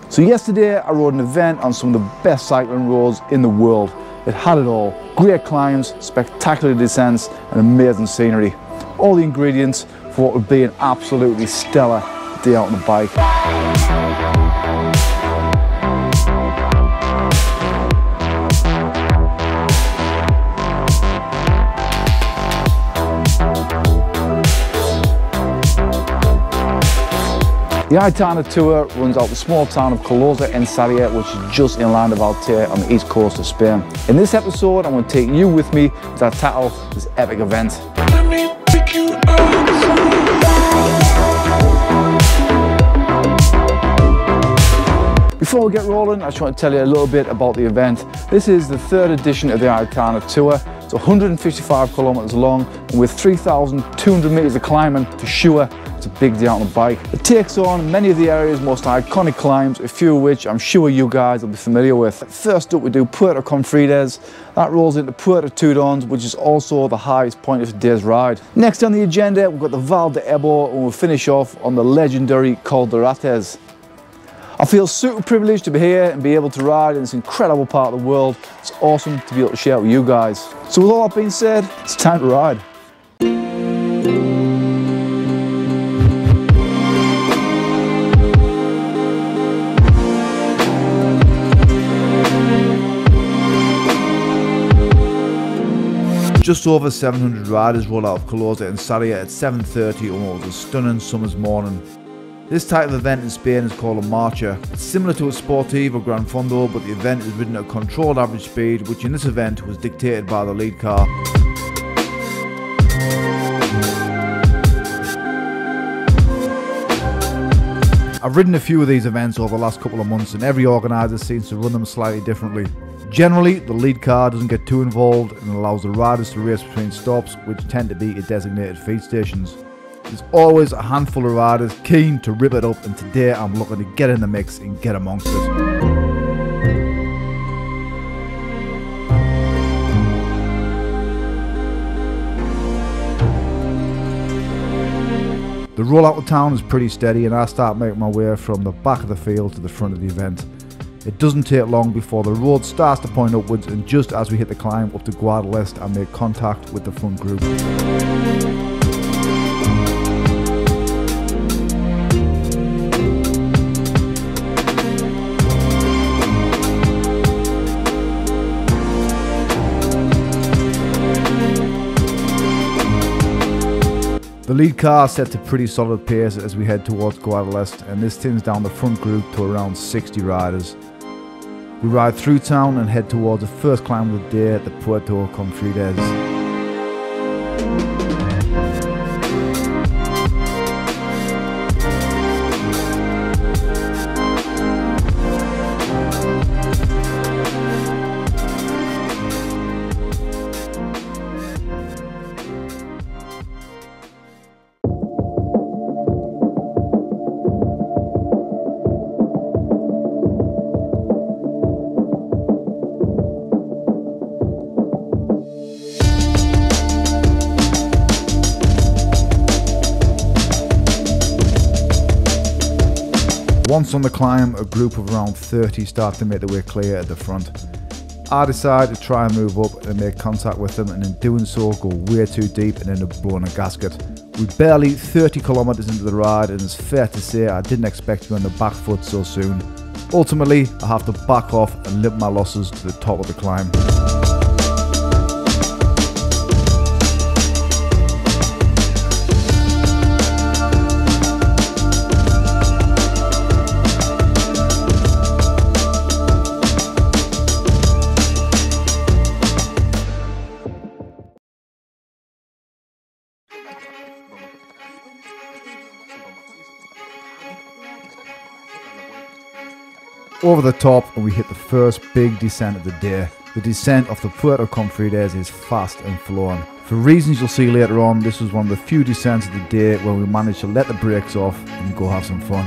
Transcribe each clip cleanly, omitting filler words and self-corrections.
So yesterday I rode an event on some of the best cycling roads in the world. It had it all. Great climbs, spectacular descents and amazing scenery. All the ingredients for what would be an absolutely stellar day out on the bike. The Aitana Tour runs out the small town of Calpe in Sarriá, which is just inland of Calpe on the east coast of Spain. In this episode, I'm going to take you with me as I tackle this epic event. Before we get rolling, I just want to tell you a little bit about the event. This is the third edition of the Aitana Tour. It's 155 kilometers long, and with 3,200 meters of climbing for sure. It's a big day out on the bike. It takes on many of the area's most iconic climbs, a few of which I'm sure you guys will be familiar with. First up, we do Puerto Confrides. That rolls into Puerto Tudons, which is also the highest point of today's ride. Next on the agenda, we've got the Val de Ebo, and we'll finish off on the legendary Col de Rates. I feel super privileged to be here and be able to ride in this incredible part of the world. It's awesome to be able to share it with you guys. So with all that being said, it's time to ride. Just over 700 riders roll out of Calpe in Sarriá at 7:30 on what was a stunning summer's morning. This type of event in Spain is called a marcha. It's similar to a Sportive or Gran Fondo, but the event is ridden at a controlled average speed, which in this event was dictated by the lead car. I've ridden a few of these events over the last couple of months, and every organiser seems to run them slightly differently. Generally, the lead car doesn't get too involved and allows the riders to race between stops, which tend to be at designated feed stations. There's always a handful of riders keen to rip it up, and today I'm looking to get in the mix and get amongst it. The roll out of town is pretty steady, and I start making my way from the back of the field to the front of the event. It doesn't take long before the road starts to point upwards, and just as we hit the climb up to Guadalest, I make contact with the front group. The lead car sets a pretty solid pace as we head towards Guadalest, and this thins down the front group to around 60 riders. We ride through town and head towards the first climb of the day at the Puerto Confrides. Once on the climb, a group of around 30 start to make their way clear at the front. I decide to try and move up and make contact with them, and in doing so go way too deep and end up blowing a gasket. We're barely 30 kilometers into the ride, and it's fair to say I didn't expect to be on the back foot so soon. Ultimately, I have to back off and limp my losses to the top of the climb. Over the top, and we hit the first big descent of the day. The descent off the Puerto Confrides is fast and flowing. For reasons you'll see later on, this was one of the few descents of the day where we managed to let the brakes off and go have some fun.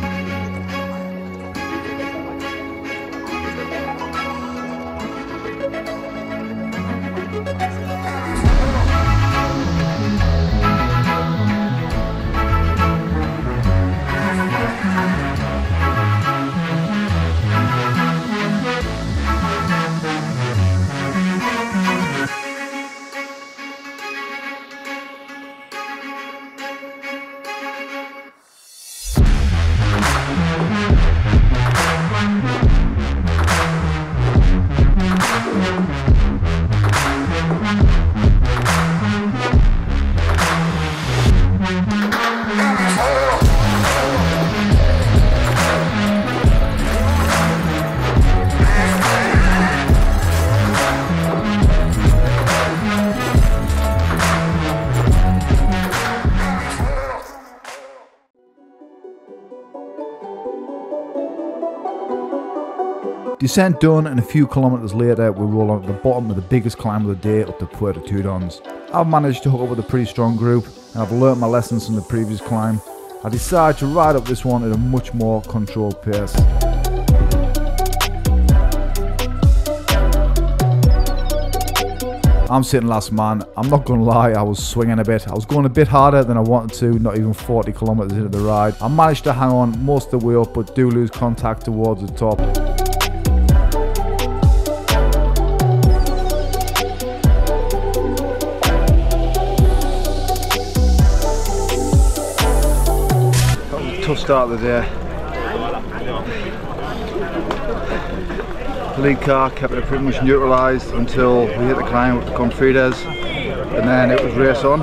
Descent done, and a few kilometres later we roll on to the bottom of the biggest climb of the day up to Puerto Tudons. I've managed to hook up with a pretty strong group, and I've learnt my lessons from the previous climb. I decided to ride up this one at a much more controlled pace. I'm sitting last man. I'm not gonna lie, I was swinging a bit. I was going a bit harder than I wanted to, not even 40 kilometres into the ride. I managed to hang on most of the way up, but do lose contact towards the top. That was a tough start of the day. The lead car kept it pretty much neutralised until we hit the climb up to Confrides, and then it was race on.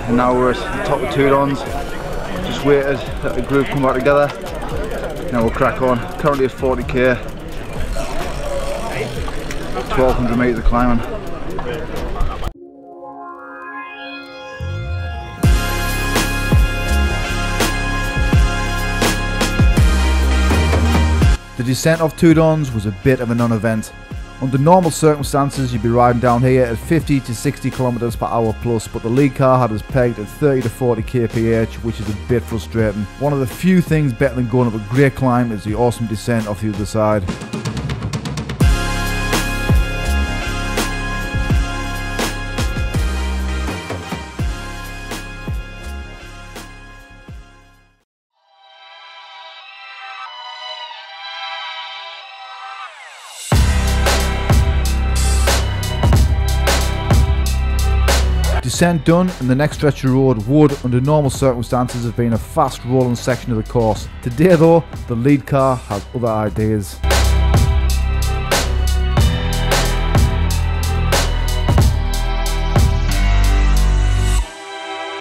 And now we're at the top of Tudons. Just waited, let the group come back together. Now we'll crack on. Currently at 40k, 1200 metres of climbing. The descent of Tudons was a bit of a non-event. Under normal circumstances you'd be riding down here at 50 to 60 kilometers per hour plus, but the lead car had us pegged at 30 to 40 kph, which is a bit frustrating. One of the few things better than going up a great climb is the awesome descent off the other side. Descent done, and the next stretch of road would, under normal circumstances, have been a fast rolling section of the course. Today though, the lead car has other ideas.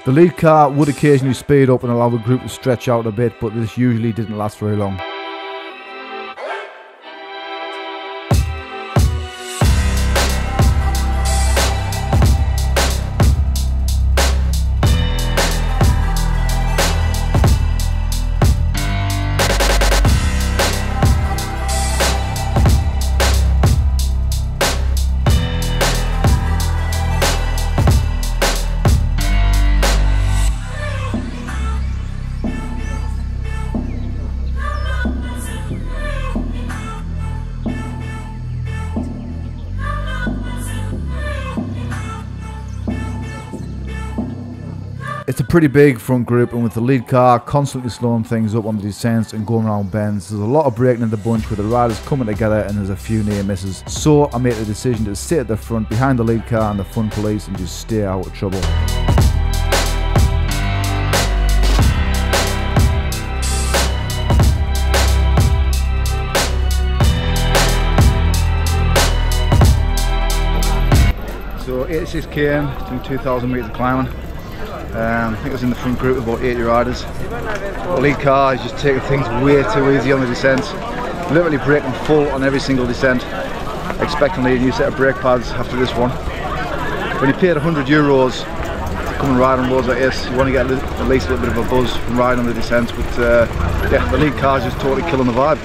The lead car would occasionally speed up and allow the group to stretch out a bit, but this usually didn't last very long. It's a pretty big front group, and with the lead car constantly slowing things up on the descents and going around bends, there's a lot of braking in the bunch with the riders coming together, and there's a few near misses. So I made the decision to sit at the front behind the lead car and the fun police and just stay out of trouble. So 86 km, doing 2,000 metres of climbing. I think I was in the front group with about 80 riders. The lead car is just taking things way too easy on the descent. Literally braking full on every single descent. Expectantly a new set of brake pads after this one. When you paid €100 to come and ride on roads like this, you want to get at least a little bit of a buzz from riding on the descents. But yeah, the lead car is just totally killing the vibe.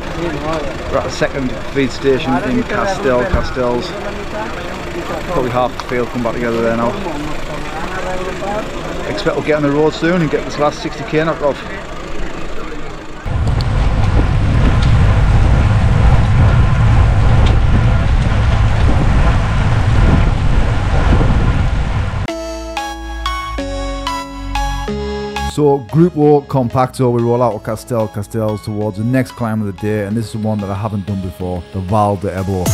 We're at the second feed station in Castells. Probably half the field come back together there now. Expect we'll get on the road soon and get this last 60k knocked off. So Group O Compacto, we roll out of Castells towards the next climb of the day, and this is one that I haven't done before, the Val de Ebo.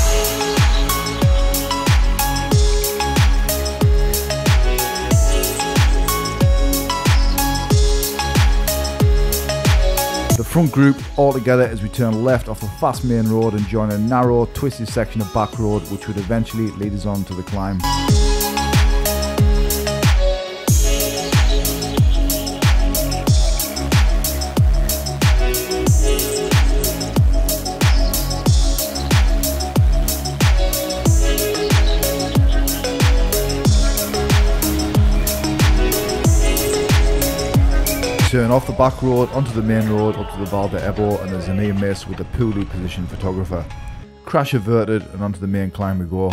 The front group all together as we turn left off a fast main road and join a narrow, twisty section of back road which would eventually lead us on to the climb. Turn then off the back road onto the main road up to the Val d'Ebo, and there's a near miss with the poorly positioned photographer. Crash averted, and onto the main climb we go.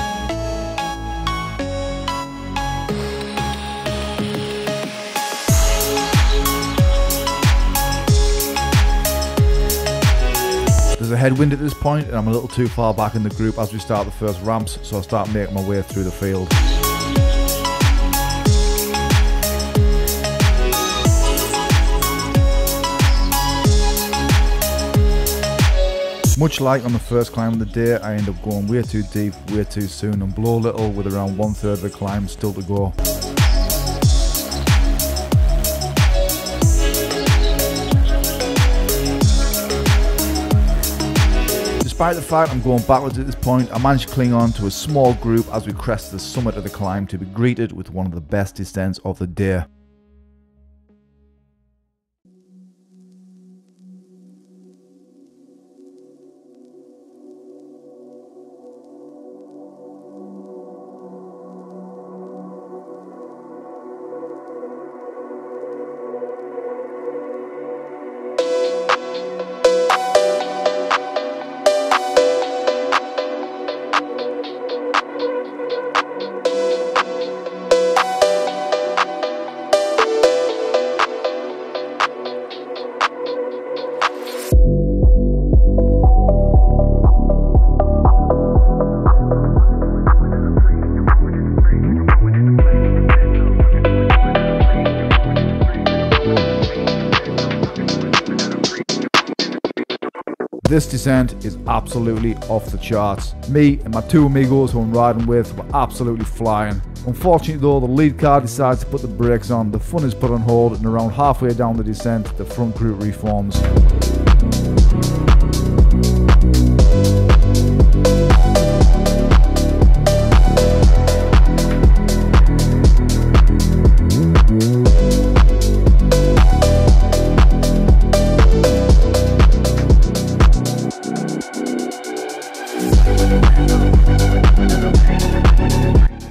There's a headwind at this point, and I'm a little too far back in the group as we start the first ramps, so I start making my way through the field. Much like on the first climb of the day, I end up going way too deep, way too soon, and blow little with around 1/3 of the climb still to go. Despite the fact I'm going backwards at this point, I managed to cling on to a small group as we crest the summit of the climb to be greeted with one of the best descents of the day. This descent is absolutely off the charts. Me and my two amigos who I'm riding with were absolutely flying. Unfortunately though, the lead car decides to put the brakes on, the fun is put on hold, and around halfway down the descent, the front group reforms.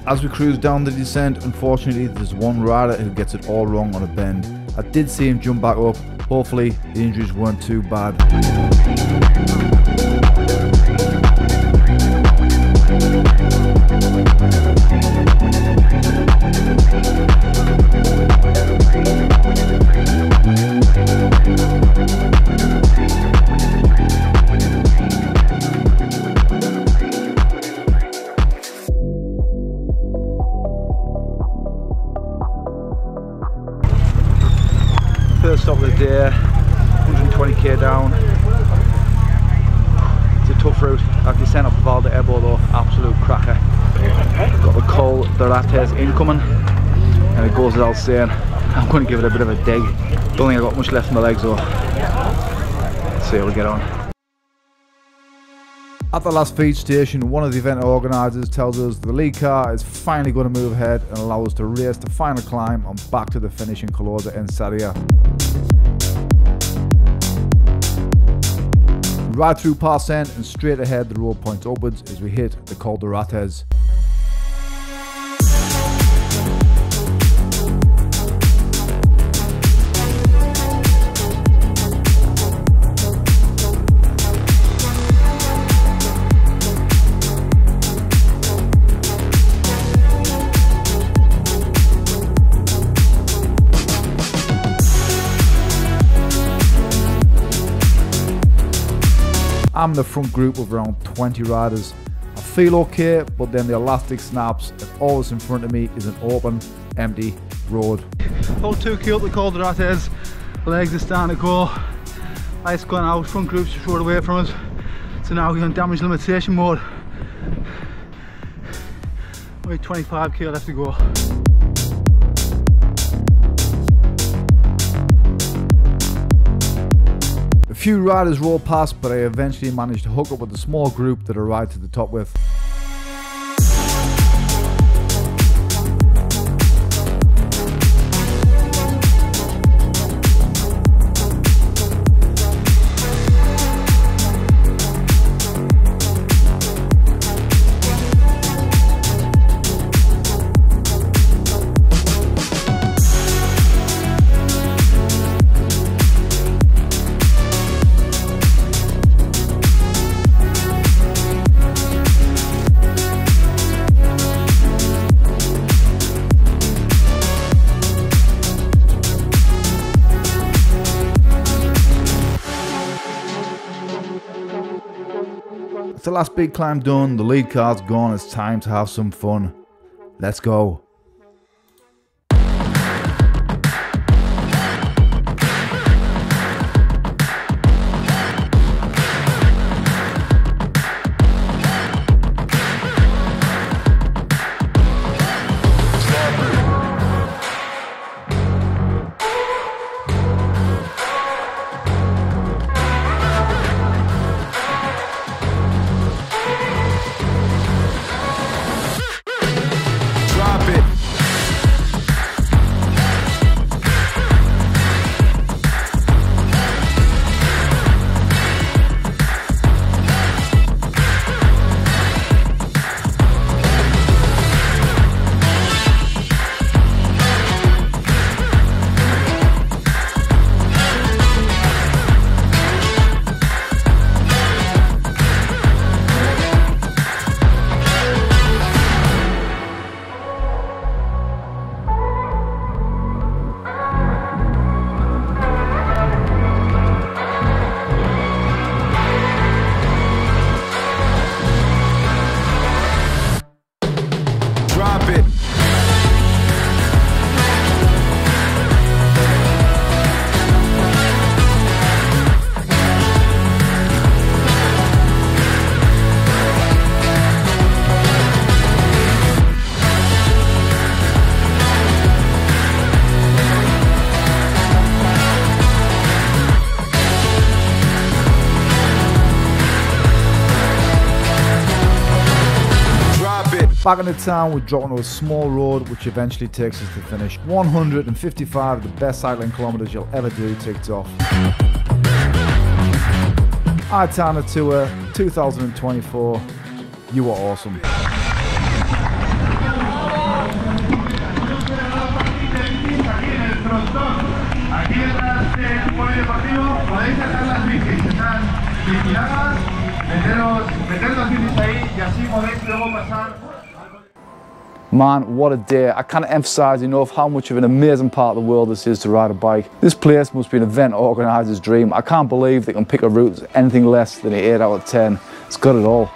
As we cruise down the descent, unfortunately there's one rider who gets it all wrong on a bend. I did see him jump back up, hopefully the injuries weren't too bad. First stop of the day, 120k down. It's a tough route. That descent up the Val d'Ebo though, absolute cracker. Got the Col de Rates incoming, and it goes without saying, I'm going to give it a bit of a dig. Don't think I've got much left in my legs though. Let's see how we get on. At the last feed station, one of the event organisers tells us the lead car is finally going to move ahead and allow us to race the final climb and back to the finish in Calosa en Sarria. Right through Parcent and straight ahead the road points upwards as we hit the Col de Rates. I'm the front group of around 20 riders. I feel okay, but then the elastic snaps and all that's in front of me is an open, empty road. All 2k up the Col de Rates, legs are starting to go. Light's gone out, front group's just rode away from us. So now we're on damage limitation mode. Only 25k left to go. A few riders rolled past, but I eventually managed to hook up with a small group that I ride to the top with. With the last big climb done, the lead car's gone, it's time to have some fun. Let's go. Back into town, we drop onto a small road which eventually takes us to finish. 155 of the best cycling kilometers you'll ever do ticked off. Aitana Tour 2024, you were awesome. Man, what a day. I can't emphasise enough how much of an amazing part of the world this is to ride a bike. This place must be an event organiser's dream. I can't believe they can pick a route that's anything less than an 8 out of 10. It's got it all.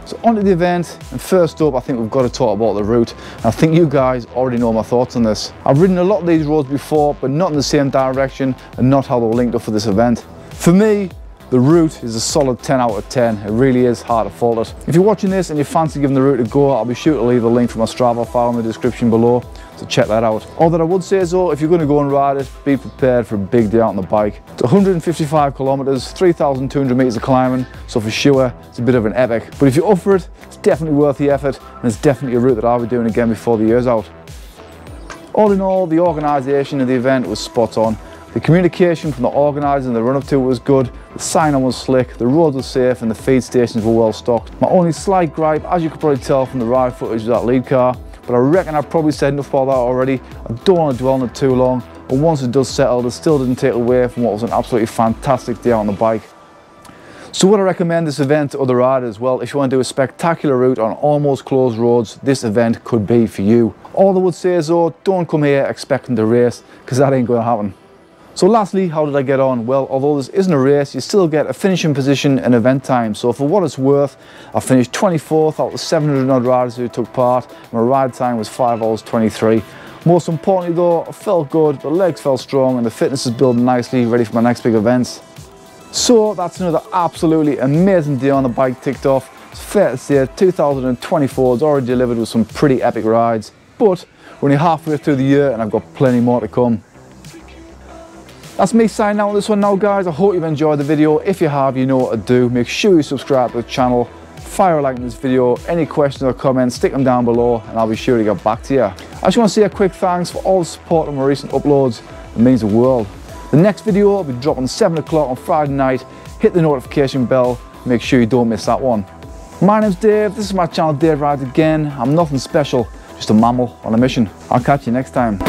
So on to the event, and first up I think we've got to talk about the route. And I think you guys already know my thoughts on this. I've ridden a lot of these roads before, but not in the same direction and not how they were linked up for this event. For me, the route is a solid 10 out of 10. It really is hard to fault it. If you're watching this and you fancy giving the route a go, I'll be sure to leave a link for my Strava file in the description below, so check that out. All that I would say is though, if you're going to go and ride it, be prepared for a big day out on the bike. It's 155 kilometers, 3,200 meters of climbing, so for sure it's a bit of an epic. But if you're up for it, it's definitely worth the effort, and it's definitely a route that I'll be doing again before the year's out. All in all, the organisation of the event was spot on. The communication from the organisers and the run-up to it was good, the sign-on was slick, the roads were safe and the feed stations were well stocked. My only slight gripe, as you could probably tell from the ride footage, was that lead car, but I reckon I've probably said enough about that already. I don't want to dwell on it too long, but once it does settle, it still didn't take away from what was an absolutely fantastic day on the bike. So would I recommend this event to other riders? Well, if you want to do a spectacular route on almost closed roads, this event could be for you. All I would say is though, don't come here expecting to race, because that ain't going to happen. So lastly, how did I get on? Well, although this isn't a race, you still get a finishing position and event time. So for what it's worth, I finished 24th out of the 700 odd riders who took part. My ride time was 5 hours 23. Most importantly though, I felt good, the legs felt strong and the fitness is building nicely, ready for my next big events. So that's another absolutely amazing day on the bike ticked off. It's fair to say 2024 has already delivered with some pretty epic rides, but we're only halfway through the year and I've got plenty more to come. That's me signing out on this one now guys. I hope you've enjoyed the video. If you have, you know what to do. Make sure you subscribe to the channel, fire a like in this video. Any questions or comments, stick them down below and I'll be sure to get back to you. I just want to say a quick thanks for all the support on my recent uploads. It means the world. The next video will be dropping 7 o'clock on Friday night. Hit the notification bell, make sure you don't miss that one. My name's Dave, this is my channel Dave Rides Again. I'm nothing special, just a mammal on a mission. I'll catch you next time.